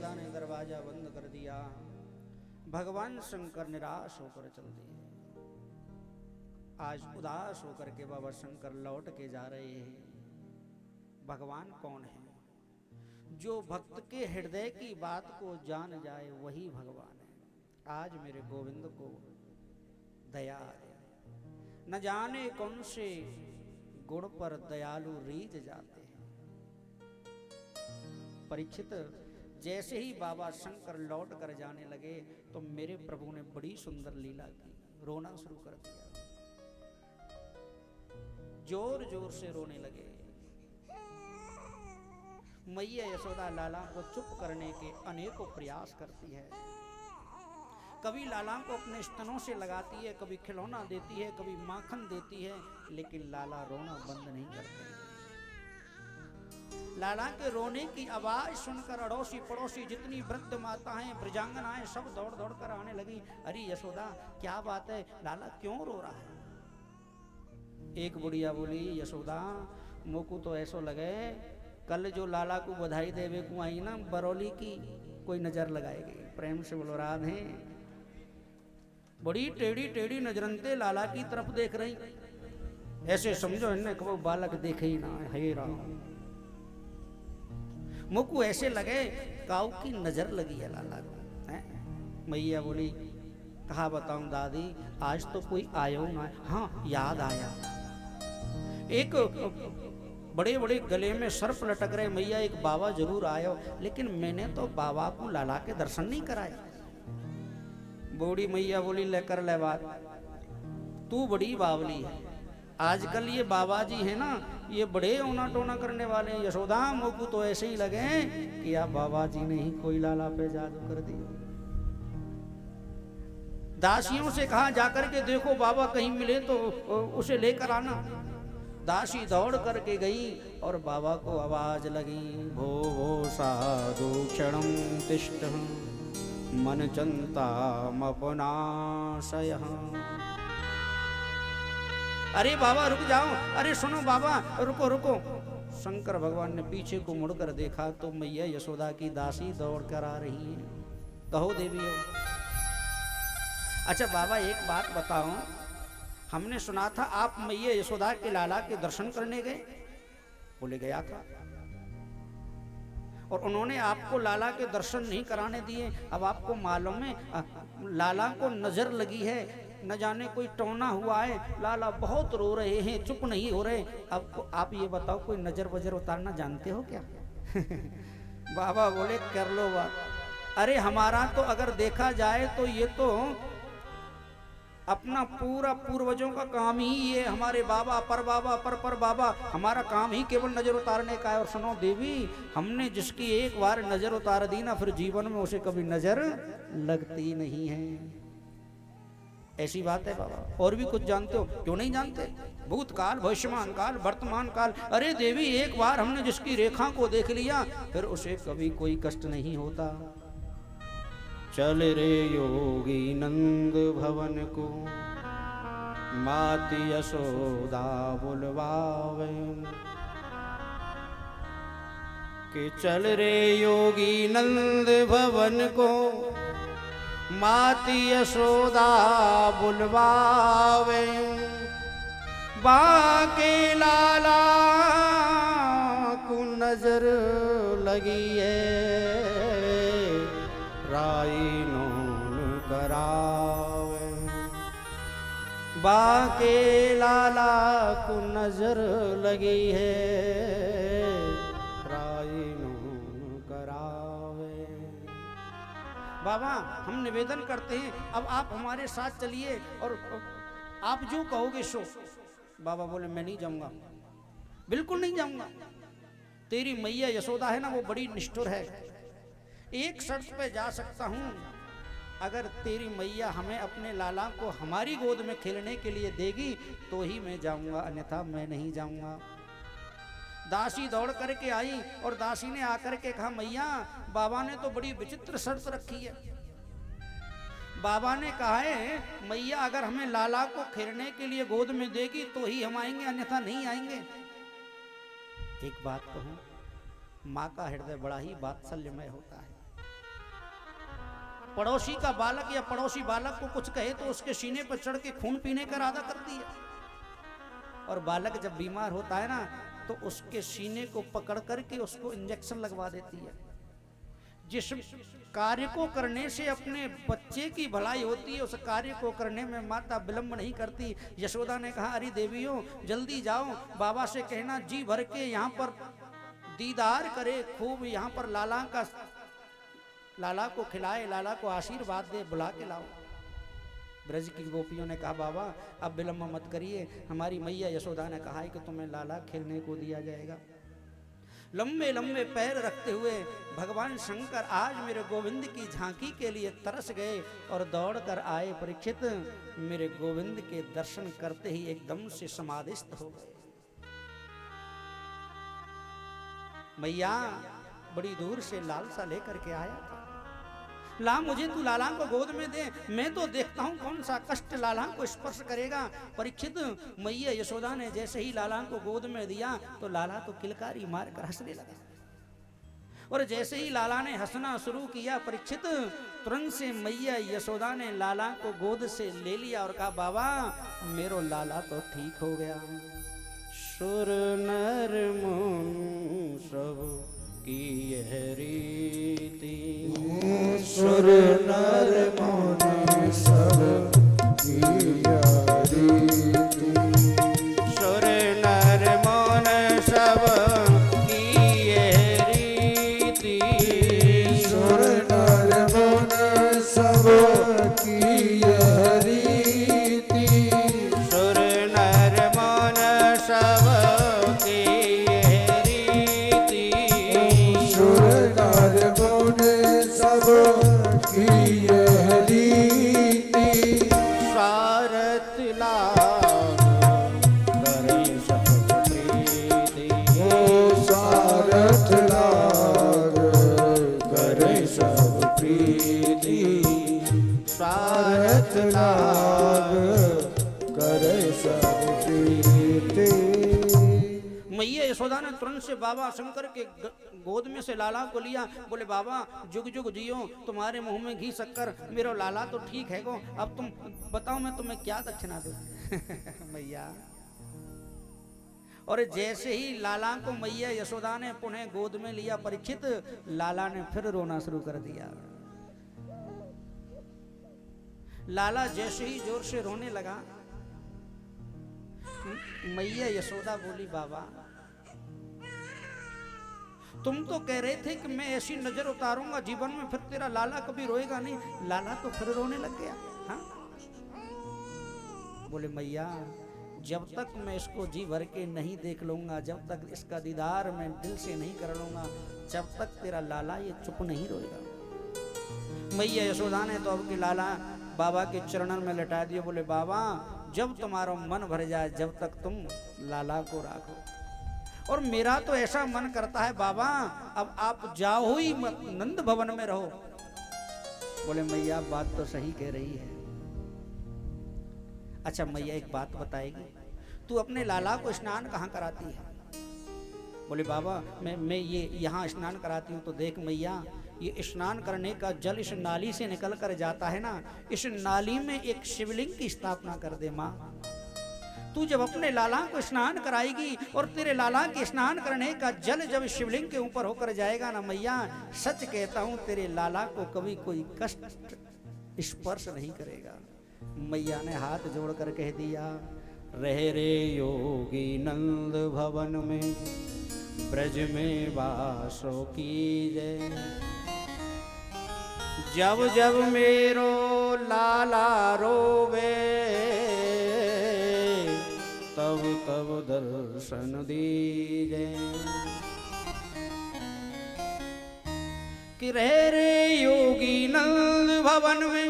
यशोदा ने दरवाजा बंद कर दिया। भगवान शंकर निराश होकर चल दिए। आज उदास होकर के बाबा शंकर लौट के जा रहे हैं। भगवान कौन है? जो भक्त के हृदय की बात को जान जाए वही भगवान है। आज मेरे गोविंद को दया है। न जाने कौन से गुण पर दयालु रीझ जाते हैं। परीक्षित, जैसे ही बाबा शंकर लौट कर जाने लगे तो मेरे प्रभु ने बड़ी सुंदर लीला की। रोना शुरू कर दिया, जोर जोर से रोने लगे। मैया यशोदा लाला को चुप करने के अनेकों प्रयास करती है। कभी लाला को अपने स्तनों से लगाती है, कभी खिलौना देती है, कभी माखन देती है, लेकिन लाला रोना बंद नहीं करते। लाला के रोने की आवाज सुनकर अड़ोसी पड़ोसी जितनी वृद्ध माताएं ब्रजांगनाएं सब दौड़ दौड़ कर आने लगी। अरे यशोदा, क्या बात है? लाला क्यों रो रहा है? एक बुढ़िया बोली, यशोदा मोकू तो ऐसो लगे कल जो लाला को बधाई देवे को आई ना बरौली की, कोई नजर लगाएगी। प्रेम से बोलो राधे। बड़ी टेढ़ी टेढ़ी नजरनते लाला की तरफ देख रही, ऐसे समझो इन्हें कि वो बालक देखे ही ना। हे राम, मुकु ऐसे लगे काऊ की नजर लगी है लाला को। मैया बोली, कहा बताऊं दादी, आज तो कोई आयो ना। हाँ, याद आया, एक बड़े बड़े गले में सर्प लटक रहे मैया, एक बाबा जरूर आयो, लेकिन मैंने तो बाबा को लाला के दर्शन नहीं कराए। बूढ़ी मैया बोली, लेकर ले बात, तू बड़ी बावली है। आजकल ये बाबा जी है ना, ये बड़े ओना टोना करने वाले हैं। यशोदा मोकू तो ऐसे ही लगे कि आप बाबा जी ने ही कोई लाला पे जादू कर दिया। दासियों से कहा जाकर के देखो बाबा कहीं मिले तो उसे लेकर आना। दासी दौड़ करके गई और बाबा को आवाज लगी, भो भो साधु क्षणम तिष्ठ मन चंतामपनाशय। अरे बाबा रुक जाओ, अरे सुनो बाबा रुको रुको। शंकर भगवान ने पीछे को मुड़कर देखा तो मैया यशोदा की दासी दौड़ कर आ रही है। कहो देवियों। अच्छा बाबा एक बात बताओ, हमने सुना था आप मैया यशोदा के लाला के दर्शन करने गए। बोले गया था, और उन्होंने आपको लाला के दर्शन नहीं कराने दिए। अब आपको मालूम है लाला को नजर लगी है, न जाने कोई टोना हुआ है, लाला बहुत रो रहे हैं, चुप नहीं हो रहे। अब आप ये बताओ, कोई नजर वजर उतारना जानते हो क्या? बाबा बोले, कर लो बात। अरे हमारा तो अगर देखा जाए तो ये तो अपना पूरा पूर्वजों का काम ही ये, हमारे बाबा पर बाबा, हमारा काम ही केवल नजर उतारने का है। और सुनो देवी, हमने जिसकी एक बार नजर उतार दी ना, फिर जीवन में उसे कभी नजर लगती नहीं है। ऐसी बात है बाबा। और भी कुछ जानते हो? क्यों नहीं जानते? भूतकाल, भविष्यमान काल, वर्तमान काल। अरे देवी, एक बार हमने जिसकी रेखा को देख लिया फिर उसे कभी कोई कष्ट नहीं होता। चल रे योगी नंद भवन को माती यशोदा बुलवावे, कि चल रे योगी नंद भवन को माती यशोदा बुलवावे। बाके लाला को नजर लगी है, राई नून करावे। बाके लाला को नजर लगी है, राई नून करावे। बाबा हम निवेदन करते हैं, अब आप हमारे साथ चलिए और आप जो कहोगे सो। बाबा बोले, मैं नहीं जाऊंगा, बिल्कुल नहीं जाऊंगा। तेरी मैया यशोदा है ना, वो बड़ी निष्ठुर है। एक शर्त पे जा सकता हूं, अगर तेरी मैया हमें अपने लाला को हमारी गोद में खेलने के लिए देगी तो ही मैं जाऊंगा, अन्यथा मैं नहीं जाऊंगा। दासी दौड़ करके आई और दासी ने आकर के कहा, मैया बाबा ने तो बड़ी विचित्र शर्त रखी है। बाबा ने कहा है, मैया अगर हमें लाला को खेलने के लिए गोद में देगी तो ही हम आएंगे, अन्यथा नहीं आएंगे। एक बात कहूं, माँ का हृदय बड़ा ही वात्सल्यमय होता है। पड़ोसी का बालक या पड़ोसी बालक को कुछ कहे तो उसके सीने पर चढ़ के खून पीने का इरादा करती है। और बालक जब बीमार होता है ना तो उसके सीने को पकड़ करके उसको इंजेक्शन लगवा देती है। जिस कार्य को करने से अपने बच्चे की भलाई होती है उस कार्य को करने में माता विलंब नहीं करती। यशोदा ने कहा, अरे देवियों जल्दी जाओ, बाबा से कहना जी भर के यहाँ पर दीदार करे, खूब यहाँ पर लाला को खिलाए, लाला को आशीर्वाद दे, बुला के लाओ। ब्रज की गोपियों ने कहा, बाबा अब विलंब मत करिए, हमारी मैया यशोदा ने कहा है कि तुम्हें लाला खेलने को दिया जाएगा। लंबे लंबे पैर रखते हुए भगवान शंकर आज मेरे गोविंद की झांकी के लिए तरस गए और दौड़ कर आए। परीक्षित मेरे गोविंद के दर्शन करते ही एकदम से समाधिस्थ हो गए। मैया बड़ी दूर से लालसा लेकर के आया था, ला मुझे तू लाला को गोद में दे, मैं तो देखता हूं कौन सा कष्ट लाला को स्पर्श करेगा। परीक्षित मैया यशोदा ने जैसे ही लाला को गोद में दिया तो लाला तो किलकारी मार कर हंसने लगा। और जैसे ही लाला ने हंसना शुरू किया परीक्षित तुरंत से मैया यशोदा ने लाला को गोद से ले लिया और कहा, बाबा मेरो लाला तो ठीक हो गया। सुर नर मुनि सब की यह रीति, सुर नर मुनि सब की यह रीति, सुर नर मुनि सब की यह रीति, सुर नर मुनि सब की यह रीति, सुर नर मुनि सब की यह रीति, सुर नर मुनि सब की यह रीति, सारथ लाग करे सब प्रीति, सारथ लाग करे सब प्रीति, सारथ लाग करे सब प्रीति। मैया यशोदा ने तुरंत से बाबा शंकर के गोद में से लाला को लिया। बोले, बाबा जुग जुग जियो, तुम्हारे मुंह में घी शक्कर, मेरा लाला तो ठीक है गो, अब तुम बताओ मैं तुम्हें क्या दक्षिणा दूं। मैया। और जैसे ही लाला को मैया यशोदा ने पुनः गोद में लिया परीक्षित, लाला ने फिर रोना शुरू कर दिया। लाला जैसे ही जोर से रोने लगा, मैया यशोदा बोली, बाबा तुम तो कह रहे थे कि मैं ऐसी नजर उतारूंगा जीवन में फिर तेरा लाला कभी रोएगा नहीं, लाला तो फिर रोने लग गया। हाँ? बोले, मैया जब तक मैं इसको जी भर के नहीं देख लूंगा, जब तक इसका दीदार मैं दिल से नहीं कर लूंगा, जब तक तेरा लाला ये चुप नहीं रोएगा। मैया यशोदा ने तो अब के लाला बाबा के चरणों में लटा दिए। बोले, बाबा जब तुम्हारा मन भर जाए जब तक तुम लाला को राखो। और मेरा तो ऐसा मन करता है बाबा अब आप जाओ ही नंद भवन में रहो। बोले, मैया बात तो सही कह रही है। अच्छा मैया एक बात बताएगी, तू अपने लाला को स्नान कहाँ कराती है? बोले, बाबा मैं ये यहाँ स्नान कराती हूँ। तो देख मैया, ये स्नान करने का जल इस नाली से निकल कर जाता है ना, इस नाली में एक शिवलिंग की स्थापना कर दे माँ। तू जब अपने लाला को स्नान कराएगी और तेरे लाला के स्नान करने का जल जब शिवलिंग के ऊपर होकर जाएगा ना मैया, सच कहता हूँ तेरे लाला को कभी कोई कष्ट स्पर्श नहीं करेगा। मैया ने हाथ जोड़कर कह दिया, रह रे योगी नंद भवन में, ब्रज में वासो कीजय, जब जब मेरो लाला रोवे, तब तब दर्शन दीजे। कि रह रे योगी नंद भवन में,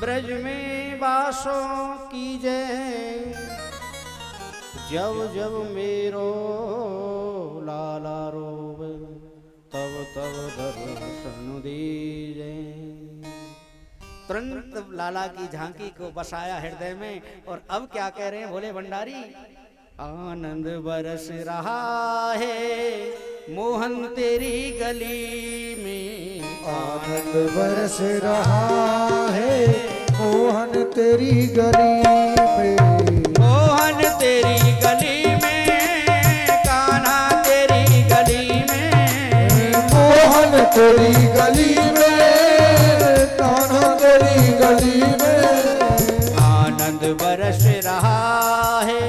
ब्रज में वासो कीजे, जब जब मेरो लाला रोवे, तब तब दर्शन दीजे। तुरंत लाला की झांकी को बसाया हृदय में। और अब क्या कह रहे हैं भोले भंडारी, आनंद बरस रहा है मोहन तेरी गली में, आनंद बरस रहा है मोहन तेरी गली में। मोहन तेरी गली में, कान्हा तेरी गली में, मोहन तेरी गली में, कान्हा तेरी गली में। आनंद बरस रहा है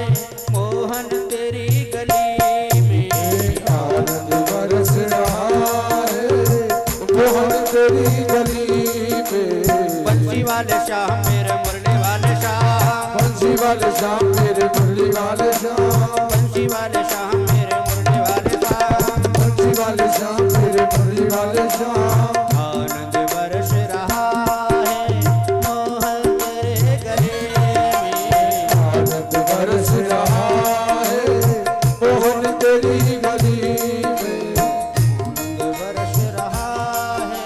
मोहन तेरी गली में। आनंद बरस रहा है मोहन तेरी गली में। बंसी वाले शाह मेरे मुरली वाले शाह, बंसी वाले शाम मेरे मुरली वाले शाम, बंसी वाले शाह मेरे मुरली वाले शाह, बंसी वाले शाम मेरे मुरली वाले शाम। आनंद बरस रहा है मोहन तेरे गले में। आनंद बरस रहा है मोहन तेरी गली में। आनंद बरस रहा है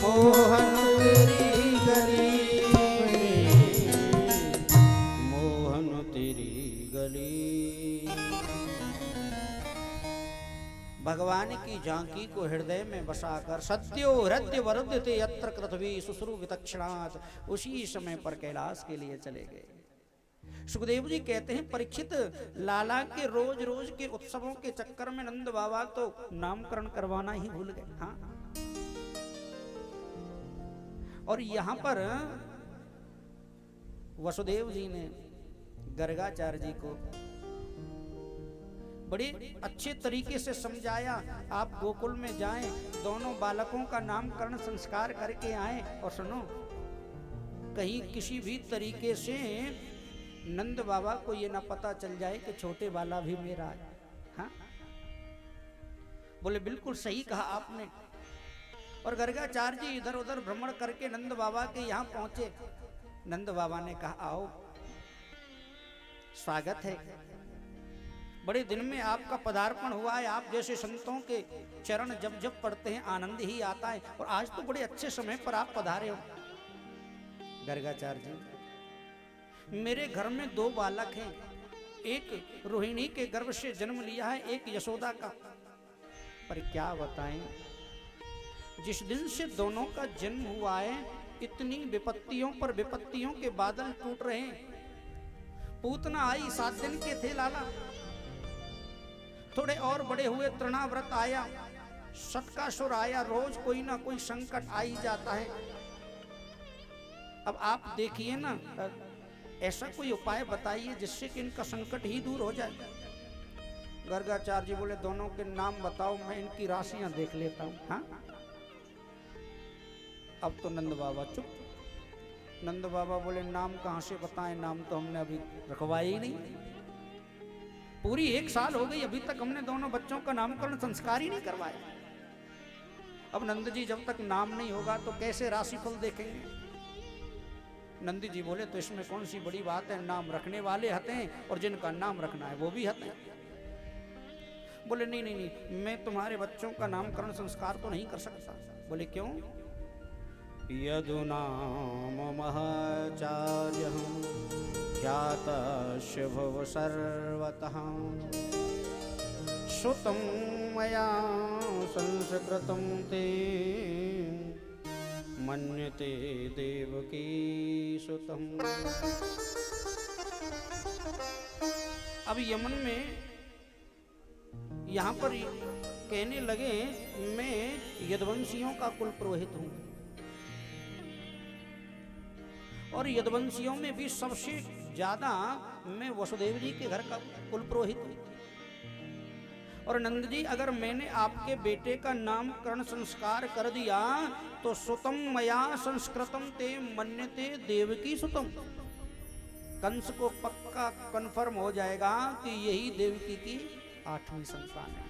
मोहन तेरी गली में, मोहन तेरी गली। भगवान की झांकी को हृदय में बसाकर सत्यो हृदय वरुद्यते यत्र कृतवी सुश्रु वितक्षणात्, उसी समय पर कैलाश के लिए चले गए। सुखदेव जी कहते हैं परीक्षित, लाला के रोज रोज के उत्सवों के चक्कर में नंद बाबा तो नामकरण करवाना ही भूल गए। हाँ, और यहां पर वसुदेव जी ने गर्गाचार्य जी को बड़े अच्छे तरीके से समझाया। आप गोकुल में जाएं, दोनों बालकों का नामकरण संस्कार करके आएं, और सुनो, कहीं किसी भी तरीके से नंद बाबा को ये ना पता चल जाए कि छोटे वाला भी मेरा है। हाँ, बोले बिल्कुल सही कहा आपने। और गर्गाचार्य जी इधर उधर भ्रमण करके नंद बाबा के यहाँ पहुंचे। नंद बाबा ने कहा आओ, स्वागत है, बड़े दिन में आपका पदार्पण हुआ है। आप जैसे संतों के चरण जब जब पढ़ते हैं आनंद ही आता है, और आज तो बड़े अच्छे समय पर आप पधारे हो। गर्गाचार्य जी, मेरे घर में दो बालक हैं, एक रोहिणी के गर्भ से जन्म लिया है, एक यशोदा का। पर क्या बताएं, जिस दिन से दोनों का जन्म हुआ है इतनी विपत्तियों पर विपत्तियों के बादल टूट रहे हैं। पूतना आई 7 दिन के थे लाला, थोड़े और बड़े हुए तृणाव्रत आया, शतकासुर आया, रोज कोई ना कोई संकट आ ही जाता है। अब आप देखिए ना, ऐसा कोई उपाय बताइए जिससे कि इनका संकट ही दूर हो जाए। गर्गाचार्य जी बोले दोनों के नाम बताओ, मैं इनकी राशियां देख लेता हूं। हाँ, अब तो नंद बाबा चुप। नंद बाबा बोले नाम कहां से बताएं, नाम तो हमने अभी रखवाया ही नहीं। पूरी 1 साल हो गई, अभी तक हमने दोनों बच्चों का नामकरण संस्कार ही नहीं करवाया। अब नंद जी जब तक नाम नहीं होगा तो कैसे राशिफल देखेंगे। नंदी जी बोले तो इसमें कौन सी बड़ी बात है, नाम रखने वाले हते हैं और जिनका नाम रखना है वो भी हते हैं। बोले नहीं नहीं नहीं, मैं तुम्हारे बच्चों का नामकरण संस्कार तो नहीं कर सकता। बोले क्यों? यदुनाम महचार्य ख्यातस्य भव सर्वतः श्रुतं मया संस्कृतं ते मन्यते देवकी सुतम्। अब यमन में यहाँ पर कहने लगे मैं यदुवंशियों का कुल पुरोहित हूँ, और यदुवंशियों में भी सबसे ज्यादा मैं वसुदेव जी के घर का कुल पुरोहित हूँ। और नंद जी, अगर मैंने आपके बेटे का नामकरण संस्कार कर दिया तो सुतम मया संस्कृतम ते मन्यते देवकी सुतम। कंस को पक्का कन्फर्म हो जाएगा कि यही देवकी की 8वीं संतान है।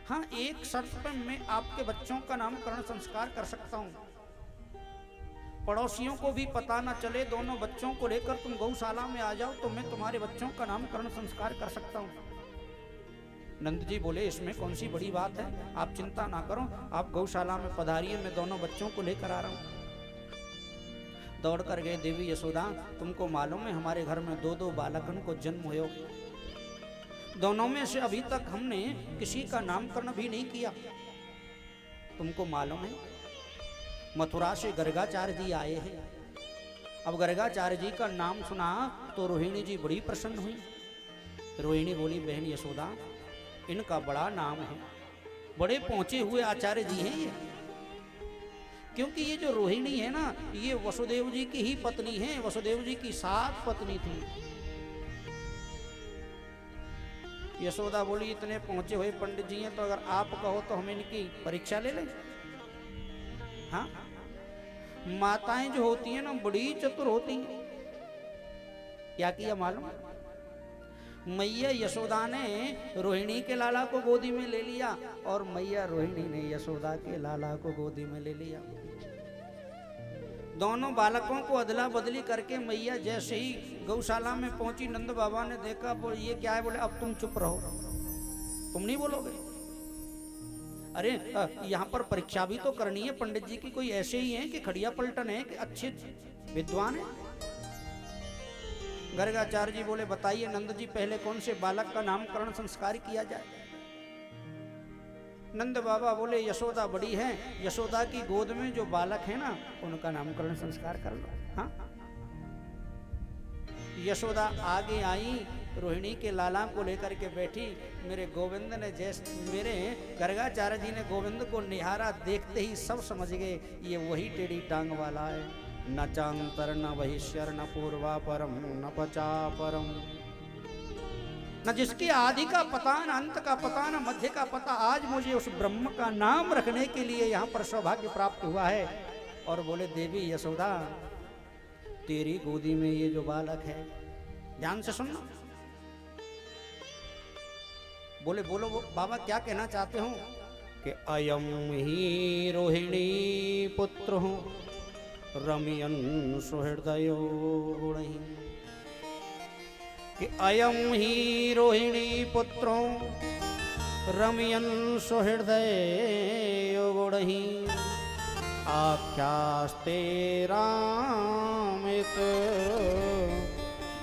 हाँ, एक शर्त पर मैं आपके बच्चों का नामकरण संस्कार कर सकता हूँ, पड़ोसियों को भी पता ना चले, दोनों बच्चों को लेकर तुम गौशाला में आ जाओ तो मैं तुम्हारे बच्चों का नामकरण संस्कार कर सकता हूँ। नंद जी बोले इसमें कौन सी बड़ी बात है, आप चिंता ना करो, आप गौशाला में पधारिए, मैं दोनों बच्चों को लेकर आ रहा हूँ। दौड़ कर गए देवी यशोदा, तुमको मालूम है हमारे घर में 2-2 बालकन को जन्म हुए, दोनों में से अभी तक हमने किसी का नामकरण भी नहीं किया। तुमको मालूम है मथुरा से गर्गाचार्य जी आए हैं। अब गर्गाचार्य जी का नाम सुना तो रोहिणी जी बड़ी प्रसन्न हुई। रोहिणी बोली, बहन यशोदा, इनका बड़ा नाम है, बड़े पहुंचे हुए आचार्य जी हैं ये। क्योंकि ये जो रोहिणी है ना, ये वसुदेव जी की ही पत्नी है, वसुदेव जी की 7 पत्नी थी। यशोदा बोली, इतने पहुंचे हुए पंडित जी हैं तो अगर आप कहो तो हम इनकी परीक्षा ले लें। हाँ, माताएं जो होती हैं ना बड़ी चतुर होती हैं। क्या किया मालूम? मैया यशोदा ने रोहिणी के लाला को गोदी में ले लिया और मैया रोहिणी ने यशोदा के लाला को गोदी में ले लिया। दोनों बालकों को अदला बदली करके मैया जैसे ही गौशाला में पहुंची, नंद बाबा ने देखा, बोले ये क्या है? बोले अब तुम चुप रहो, तुम नहीं बोलोगे। अरे यहाँ पर परीक्षा भी तो करनी है, पंडित जी की कोई ऐसे ही है कि खड़िया पलटन है कि अच्छे विद्वान है? गर्गाचार्य जी बोले, बताइए नंद जी, पहले कौन से बालक का नामकरण संस्कार किया जाए? नंद बाबा बोले, यशोदा बड़ी है, यशोदा की गोद में जो बालक है ना उनका नामकरण संस्कार कर लो। हाँ, यशोदा आगे आई, रोहिणी के लाला को लेकर के बैठी। मेरे गोविंद ने मेरे गर्गाचार्य जी ने गोविंद को निहारा, देखते ही सब समझ गए ये वही टेढ़ी टांग वाला है। न चांतर न बहिष्यर न पूर्वा परम न पचा परम, न जिसकी आदि का पता, न अंत का पता, न मध्य का पता। आज मुझे उस ब्रह्म का नाम रखने के लिए यहाँ पर सौभाग्य प्राप्त हुआ है। और बोले, देवी यशोदा, तेरी गोदी में ये जो बालक है, ध्यान से सुनना। बोले, बोलो बाबा क्या कहना चाहते हो? कि अयम ही रोहिणी पुत्र हूँ रमयन सुहृदयो गुणहि, कि अयम ही रोहिणी पुत्रो रमयन सुहृदयो गुणहि, आख्यास्ते रामित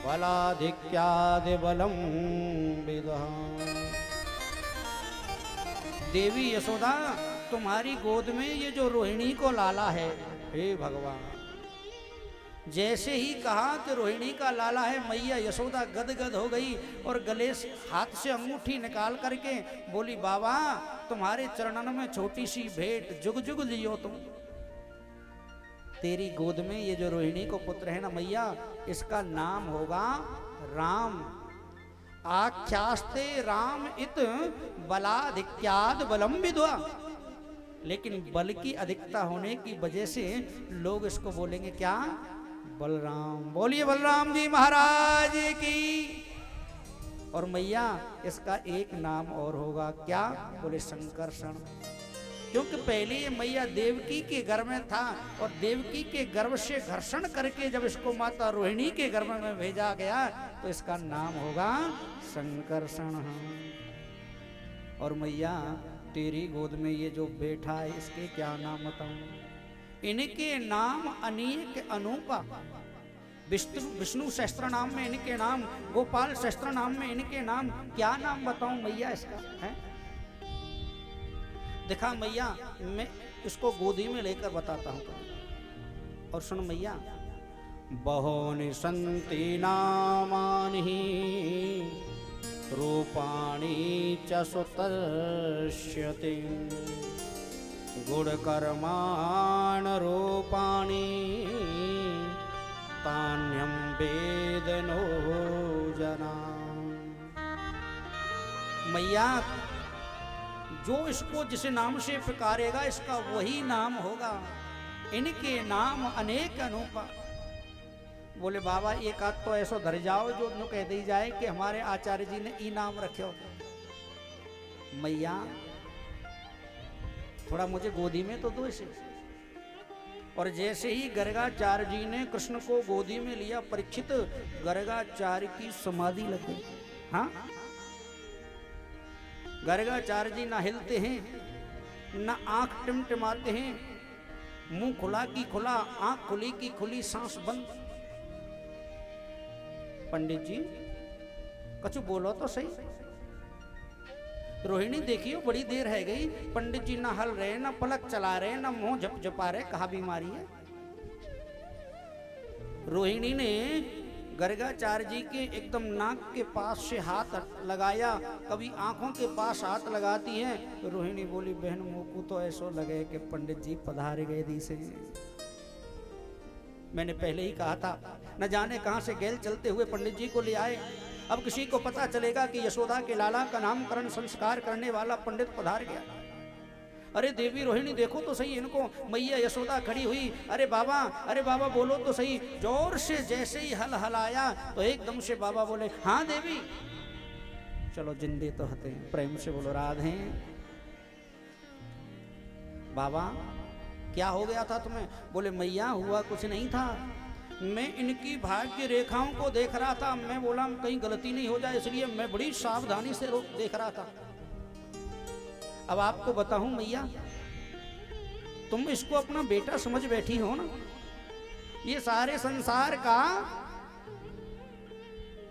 बलाधिक्यादि बलम विदः। देवी यशोदा, तुम्हारी गोद में ये जो रोहिणी को लाला है, हे भगवान, जैसे ही कहा कि रोहिणी का लाला है, मैया यशोदा गदगद हो गई और गले से हाथ से अंगूठी निकाल करके बोली, बाबा तुम्हारे चरणों में छोटी सी भेंट, जुग जुग जियो तुम। तेरी गोद में ये जो रोहिणी को पुत्र है ना मैया, इसका नाम होगा राम। आख्यास्ते राम इत बलाधिक्याद बलम विद्वा। लेकिन बल की अधिकता होने की वजह से लोग इसको बोलेंगे क्या? बलराम। बोलिए बलराम जी महाराज की। और मैया इसका एक नाम और होगा, क्या? बोले संकर्षण। क्योंकि पहले ये मैया देवकी के गर्भ में था और देवकी के गर्भ से घर्षण करके जब इसको माता रोहिणी के गर्भ में भेजा गया तो इसका नाम होगा संकर्षण। और मैया तेरी गोद में ये जो बैठा है इसके क्या नाम बताऊं? इनके नाम अनेक अनूपा। विष्णु सहस्त्र नाम में इनके नाम, गोपाल सहस्त्र नाम में इनके नाम, क्या नाम बताऊं मैया इसका है? देखा मैया, मैं इसको गोदी में लेकर बताता हूं। और सुन मैया, बहूनि सन्ति नामानि रूपाणि च सुतर्ष्यति, गुणकर्माण रूपाणि तान्यं वेद नो जना। मैया, जो इसको जिस नाम से पुकारेगा इसका वही नाम होगा। इनके नाम अनेक अनूपा। बोले बाबा एक आध तो ऐसा धर जाओ जो नु कह दी जाए कि हमारे आचार्य जी ने ई नाम रखे। मैया थोड़ा मुझे गोदी में तो दो इसे। और जैसे ही गर्गाचार्य जी ने कृष्ण को गोदी में लिया, परीक्षित गर्गाचार्य की समाधि लग गई। हाँ, गर्गाचार्य जी ना हिलते हैं, ना आंख टिमटिमाते हैं, मुंह खुला की खुला, आंख खुली की खुली, सांस बंद। पंडित जी कछु बोलो तो सही। रोहिणी देखियो बड़ी देर है गई, पंडित जी ना हल रहे, ना पलक चला रहे, ना मुंह झपझपा रहे, कहा बीमारी है। रोहिणी ने गर्गाचार्य जी के एकदम नाक के पास से हाथ लगाया, कभी आंखों के पास हाथ लगाती है। तो रोहिणी बोली, बहन मोकू तो ऐसो लगे कि पंडित जी पधार गए दी से। मैंने पहले ही कहा था, न जाने कहां से गैल चलते हुए पंडित जी को ले आए। अब किसी को पता चलेगा कि यशोदा के लाला का नामकरण संस्कार करने वाला पंडित पधार गया। अरे देवी रोहिणी देखो तो सही इनको, मैया यशोदा खड़ी हुई। अरे बाबा बोलो तो सही। जोर से जैसे ही हल हलाया तो एकदम से बाबा बोले, हाँ देवी चलो जिंदे तो हते। प्रेम से बोलो राधे। बाबा क्या हो गया था तुम्हें? बोले मैया हुआ कुछ नहीं था, मैं इनकी भाग्य रेखाओं को देख रहा था। मैं बोला कहीं गलती नहीं हो जाए, इसलिए मैं बड़ी सावधानी से देख रहा था। अब आपको बताऊं मैया, तुम इसको अपना बेटा समझ बैठी हो ना। ये सारे संसार का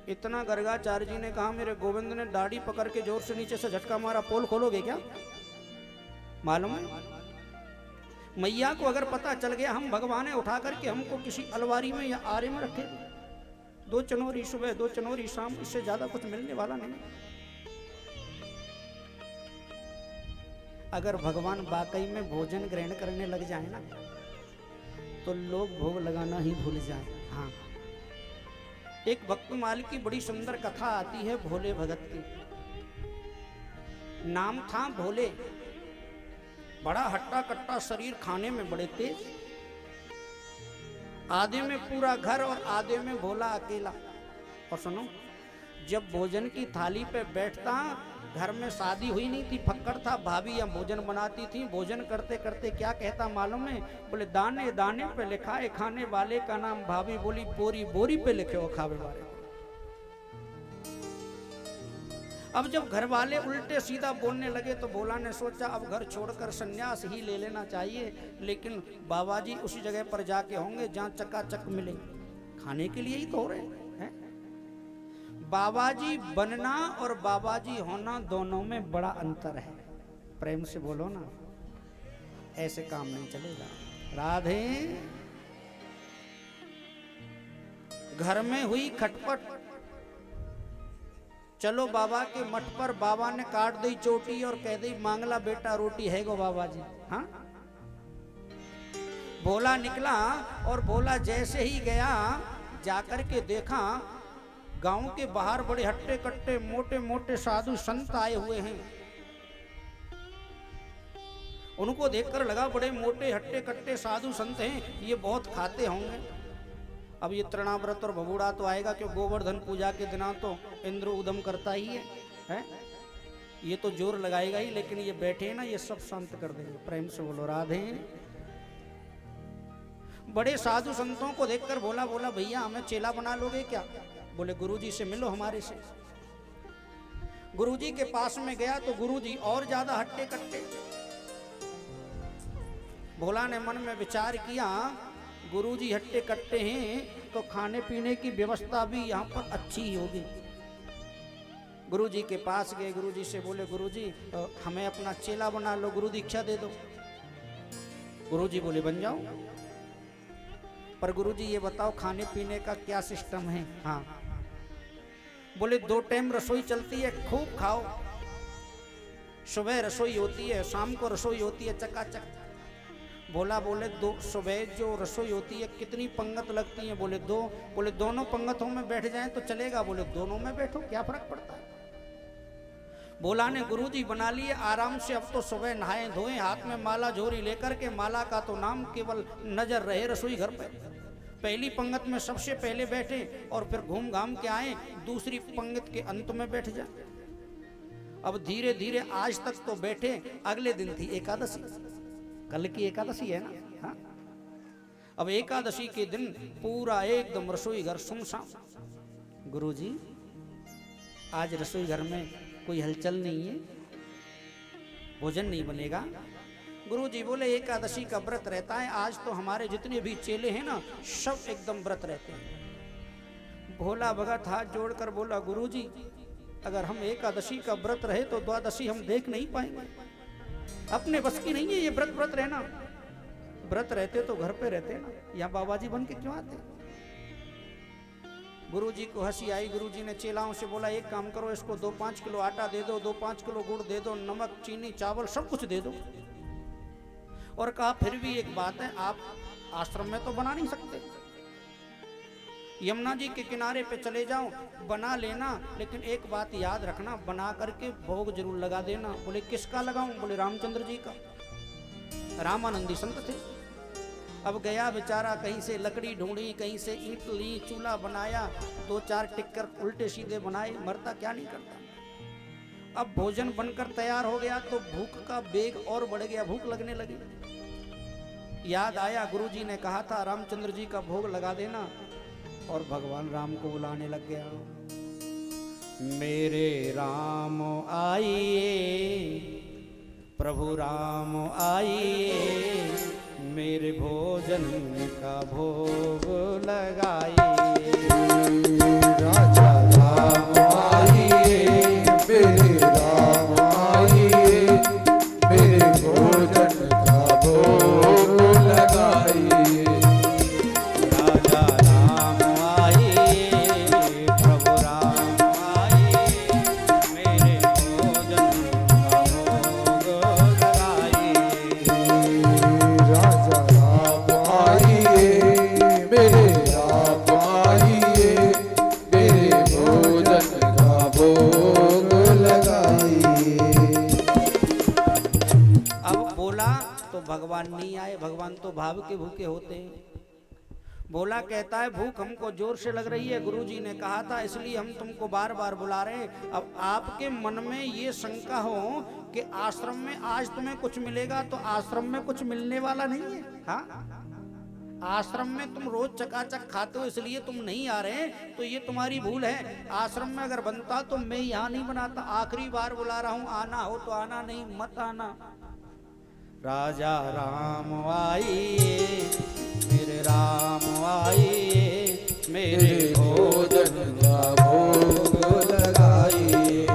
इतना गर्गाचार्य जी ने कहा, मेरे गोविंद ने दाढ़ी पकड़ के जोर से नीचे से झटका मारा, पोल खोलोगे क्या? मालूम है मैया को अगर पता चल गया हम भगवान ने उठा करके हमको किसी अलवारी में या आरे में रखे, 2 चनोरी सुबह 2 चनोरी शाम, इससे ज्यादा कुछ मिलने वाला नहीं। अगर भगवान वाकई में भोजन ग्रहण करने लग जाए ना, तो लोग भोग लगाना ही भूल जाए। हाँ, एक भक्तमाल की बड़ी सुंदर कथा आती है भोले भगत की। नाम था भोले, बड़ा हट्टा कट्टा शरीर, खाने में बड़े तेज, आधे में पूरा घर और आधे में भोला अकेला। और सुनो, जब भोजन की थाली पे बैठता, घर में शादी हुई नहीं थी, फक्कड़ था, भाभी या भोजन बनाती थी। भोजन करते करते क्या कहता मालूम है? बोले दाने दाने पे लिखा है खाने वाले का नाम। भाभी बोली बोरी बोरी पे लिखे हो खावे वाले। अब जब घर वाले उल्टे सीधा बोलने लगे तो भोला ने सोचा अब घर छोड़कर सन्यास ही ले लेना चाहिए। लेकिन बाबा जी उसी जगह पर जाके होंगे जहां चकाचक मिले, खाने के लिए ही तो हो रहे हैं। बाबाजी बनना और बाबाजी होना दोनों में बड़ा अंतर है। प्रेम से बोलो ना, ऐसे काम नहीं चलेगा। राधे। घर में हुई खटपट, चलो बाबा के मठ पर। बाबा ने काट दी चोटी और कह दी मांगला बेटा रोटी है गो बाबा जी। हाँ, भोला निकला और भोला जैसे ही गया, जाकर के देखा गांव के बाहर बड़े हट्टे कट्टे मोटे मोटे साधु संत आए हुए हैं। उनको देखकर लगा बड़े मोटे हट्टे कट्टे साधु संत हैं, ये बहुत खाते होंगे। अब ये तृणाव्रत और भगुड़ा तो आएगा, क्यों गोवर्धन पूजा के दिना तो इंद्र उदम करता ही है? ये तो जोर लगाएगा ही, लेकिन ये बैठे ना, ये सब शांत कर देंगे। प्रेम से बोलो राधे। बड़े साधु संतों को देखकर बोला भैया हमें चेला बना लोगे क्या? बोले गुरुजी से मिलो हमारे से। गुरुजी के पास में गया तो गुरुजी और ज्यादा हट्टे कट्टे। भोला ने मन में विचार किया, गुरुजी हट्टे कट्टे हैं तो खाने पीने की व्यवस्था भी यहाँ पर अच्छी ही होगी। गुरुजी के पास गए, गुरुजी से बोले गुरुजी हमें अपना चेला बना लो, गुरु दीक्षा दे दो। गुरुजी बोले बन जाओ, पर गुरुजी ये बताओ खाने पीने का क्या सिस्टम है? हाँ। बोले 2 टाइम रसोई चलती है, खूब खाओ। सुबह रसोई होती है, शाम को रसोई होती है, चकाचक। भोला बोले 2 सुबह जो रसोई होती है कितनी पंगत लगती है? बोले 2। बोले दोनों पंगतों में बैठ जाएं तो चलेगा? बोले दोनों में बैठो, क्या फर्क पड़ता है? भोला ने गुरुजी बना लिए आराम से। अब तो सुबह नहाए धोए, हाथ में माला झोरी लेकर के, माला का तो नाम केवल नजर रहे रसोई घर पे। पहली पंगत में सबसे पहले बैठे और फिर घूम घाम के आए, दूसरी पंगत के अंत में बैठ जाए। अब धीरे धीरे आज तक तो बैठे। अगले दिन थी एकादशी, कल की एकादशी है ना। हाँ? अब एकादशी के दिन पूरा एकदम रसोई घर सुनसान। गुरुजी आज रसोई घर में कोई हलचल नहीं है, भोजन नहीं बनेगा। गुरुजी बोले एकादशी का व्रत रहता है, आज तो हमारे जितने भी चेले हैं ना सब एकदम व्रत रहते हैं। भोला भगत हाथ जोड़कर बोला गुरुजी अगर हम एकादशी का व्रत रहे तो द्वादशी हम देख नहीं पाएंगे। अपने बस की नहीं है ये व्रत रहना। व्रत रहते तो घर पे रहते ना, यहाँ बाबा जी बन के क्यों आते? गुरुजी को हंसी आई। गुरुजी ने चेलाओं से बोला एक काम करो, इसको 2-5 किलो आटा दे दो, 2-5 किलो गुड़ दे दो, नमक चीनी चावल सब कुछ दे दो। और कहा फिर भी एक बात है, आप आश्रम में तो बना नहीं सकते, यमुना जी के किनारे पे चले जाओ बना लेना, लेकिन एक बात याद रखना, बना करके भोग जरूर लगा देना। बोले किसका लगाऊं? बोले रामचंद्र जी का। रामानंदी संत थे। अब गया बेचारा, कहीं से लकड़ी ढूंढी, कहीं से ईंट ली, चूल्हा बनाया, 2-4 टिक्कर उल्टे सीधे बनाए, मरता क्या नहीं करता। अब भोजन बनकर तैयार हो गया तो भूख का बेग और बढ़ गया, भूख लगने लगी। याद आया गुरुजी ने कहा था रामचंद्र जी का भोग लगा देना, और भगवान राम को बुलाने लग गया। मेरे राम आइए, प्रभु राम आइए, मेरे भोजन का भोग लगाइए। राजा राम आइए, मेरे राम आइए, मेरे भोजन का भोग लगाइए। राजा राम आइए, प्रभु राम आइए, मेरे भोजन का भोग लगाइए। राजा राम आइए, मेरे राम आइए, मेरे भोजन का भोग लगाइए। अब बोला तो भगवान नहीं आए, भगवान तो भाव के भूखे होते हैं। बोला कहता है भूख हमको जोर से लग रही है, गुरुजी ने कहा था इसलिए हम तुमको बार बार बुला रहे हैं। अब आपके मन में ये शंका हो कि आश्रम में आज तुम्हें कुछ मिलेगा, तो आश्रम में कुछ मिलने वाला नहीं है। हाँ, आश्रम में तुम रोज चकाचक खाते हो इसलिए तुम नहीं आ रहे, तो ये तुम्हारी भूल है। आश्रम में अगर बनता तो मैं यहाँ नहीं बनाता। आखिरी बार बुला रहा हूँ, आना हो तो आना, नहीं मत आना। राजा राम आइए, मेरे राम आइए, मेरे भोजन का भोग लगाइए।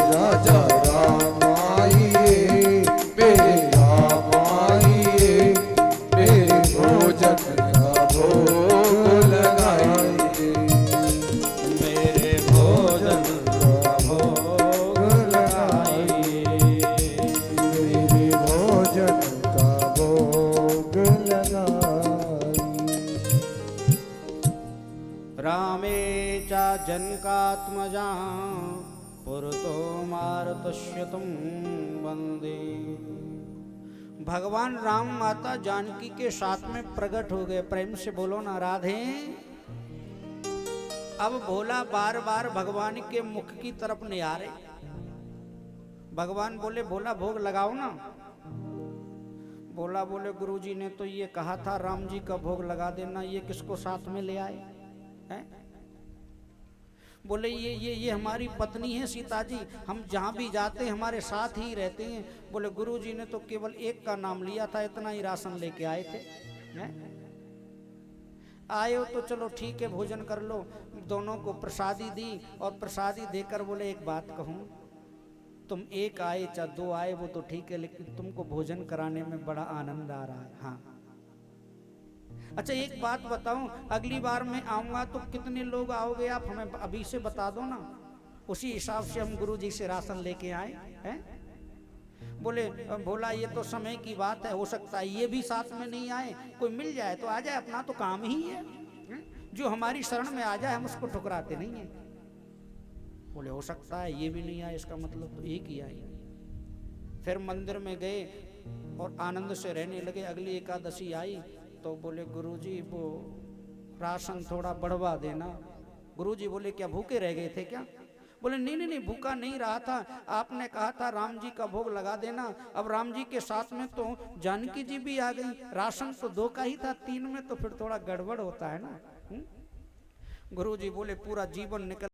राजा राम आइए, मेरे राम आइए, मेरे भोजन का भोग लगाइए। मेरे भोजन का भोग लगाइए। मेरे भोजन का भोग लगाइए। रामे चा जनकात्मजा पुरतो मारुतश्यतुं वंदे। भगवान राम माता जानकी के साथ में प्रकट हो गए। प्रेम से बोलो ना राधे। अब भोला बार बार भगवान के मुख की तरफ निहारे। भगवान बोले भोला भोग लगाओ ना। भोला बोले गुरुजी ने तो ये कहा था राम जी का भोग लगा देना, ये किसको साथ में ले आए हैं? बोले ये हमारी पत्नी है सीता जी, हम जहाँ भी जाते हैं हमारे साथ ही रहते हैं। बोले गुरुजी ने तो केवल एक का नाम लिया था, इतना ही राशन लेके आए थे। हैं? आए हो तो चलो ठीक है, भोजन कर लो। दोनों को प्रसादी दी, और प्रसादी देकर बोले एक बात कहूँ, तुम एक आए चाहे 2 आए वो तो ठीक है, लेकिन तुमको भोजन कराने में बड़ा आनंद आ रहा है। हाँ अच्छा एक बात बताऊं, अगली बार मैं आऊंगा तो कितने लोग आओगे आप हमें अभी से बता दो ना, उसी हिसाब से हम गुरुजी से राशन लेके आए हैं। बोले भोला ये तो समय की बात है, हो सकता है ये भी साथ में नहीं आए, कोई मिल जाए तो आ जाए, अपना तो काम ही है। जो हमारी शरण में आ जाए हम उसको ठुकराते नहीं है। बोले हो सकता है ये भी नहीं आए, इसका मतलब तो एक ही आई। फिर मंदिर में गए और आनंद से रहने लगे। अगली एकादशी आई तो बोले गुरुजी वो राशन थोड़ा बढ़वा देना। गुरुजी बोले क्या भूखे रह गए थे क्या? बोले नहीं नहीं नहीं, भूखा नहीं रहा था, आपने कहा था राम जी का भोग लगा देना। अब राम जी के साथ में तो जानकी जी भी आ गई, राशन तो 2 का ही था, 3 में तो फिर थोड़ा गड़बड़ होता है ना। गुरुजी बोले पूरा जीवन निकल